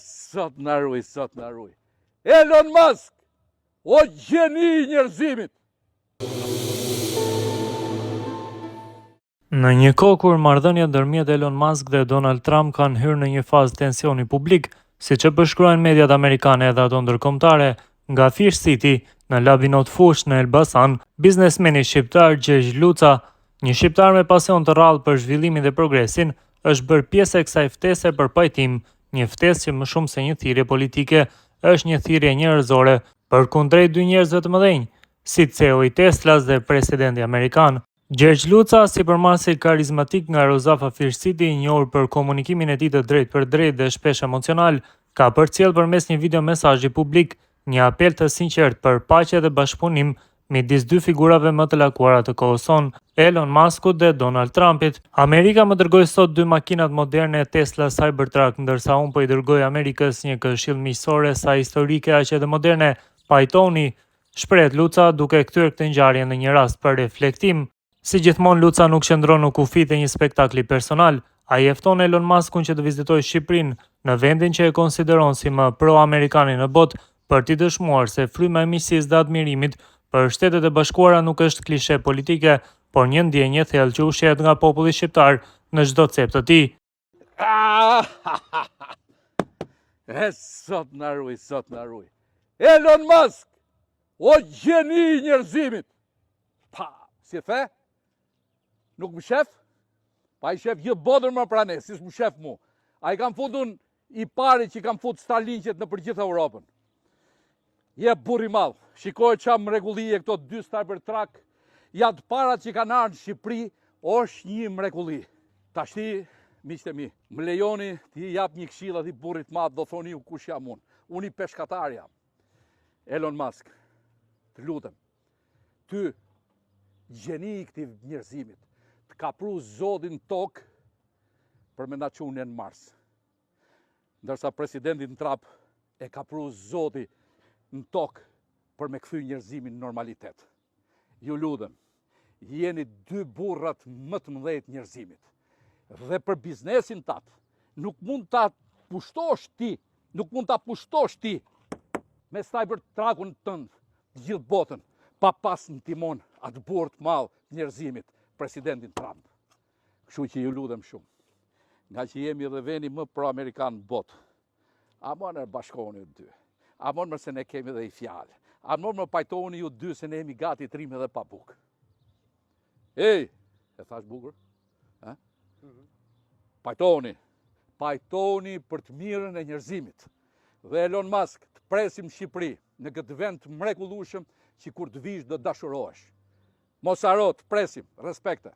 Sot në arruj, sot në arruj. Elon Musk, o gjeni i njerëzimit. Në një kohë kur marrëdhëniet ndërmjet Elon Musk dhe Donald Trump kanë hyrë në një fazë tensioni publik, siç e përshkruajnë mediat amerikane edhe ato ndërkombëtare, nga Fish City, në Labinot Fush në Elbasan, biznesmeni shqiptar Gjergj Luca, një shqiptar me pasion të rrallë për zhvillimin dhe progresin, është bërë pjesë e kësaj ftese për pajtim, një ftesë që më shumë se një thirrje politike, është një thirrje njerëzore për kundrejt dy njerëzve të mëdhenj, si CEO i Teslas dhe presidenti amerikan. Gjergj Luca, sipërmasi karizmatik nga Rozafa Fish City, i njohur për komunikimin e tij të drejtë për drejtë dhe shpesh emocional, ka përcjellë përmes një video mesazhi publik një apel të sinqert për paqe dhe bashkëpunim midis dy figurave më të lakuara të kohës sonë, Elon Muskut dhe Donald Trumpit. Amerika më dërgoi sot dy makinat moderne Tesla Cybertruck, ndërsa unë po i dërgoj Amerikës një këshill miqësore sa historike aq edhe moderne, pajtoni, shpreh Luca duke kthyer këtë ngjarje në një rast për reflektim. Si gjithmonë, Luca nuk qëndron në kufit e një spektakli personal, ai e fton Elon Muskun që të vizitojë Shqipërinë, në vendin që e konsideron si më pro-amerikani në botë, për t'i dëshmuar se fryma e miqësisë dhe admirimit për Shtetet e Bashkuara nuk është klishe politike, por një ndjenjë thellë që ushqehet nga populli shqiptar në çdo cep të tij. Sot në arruj, sot në arruj. Elon Musk, o gjeni i njerëzimit. Si e the? Nuk më shef? Pa i shef gjithë bodër më prane, si s'më shef mu. A i kam fundun i pari që i kam fut Starlinkjet në për gjithë Europën. Je burri malë, shikoj qa më regulli e këto dy Cybertruck, janë të parat që kanë ardhur në Shqipëri, është një mrekulli. Tashti, miqtë e mi, më lejoni t'i jap një këshilla t'i burrit madh, do thoni ju kush jam unë. Unë i peshkatar jam. Elon Musk, të lutem, ty gjeni i këtij njerëzimit, të kapru zodin tokë për me na çunë në Mars. Ndërsa presidentin Trump e kapru zoti në tokë për me kthy njerëzimin në normalitet. Ju lutem, jeni dy burrat më të mëdhenj të njerëzimit. Dhe për biznesin tat, nuk mund ta pushtosh ti me Cybertruckun tënd gjithë botën, pa pas në timon atë burr të madh të njerëzimit, presidentin Trump. Kështu që ju lutem shumë, nga që jemi edhe veni më pro-amerikan në botë, a më bashkohuni ju dy, a më se ne kemi edhe i fjalë, a më pajtohuni ju dy se ne jemi gati të rrim edhe pa bukë. Ej, e thash bukur? Pajtohuni për të mirën e njerëzimit. Dhe Elon Musk, të presim Shqipëri në këtë vend mrekullueshëm që kur të vish do dashurohesh. Mos haro, të presim, respekte.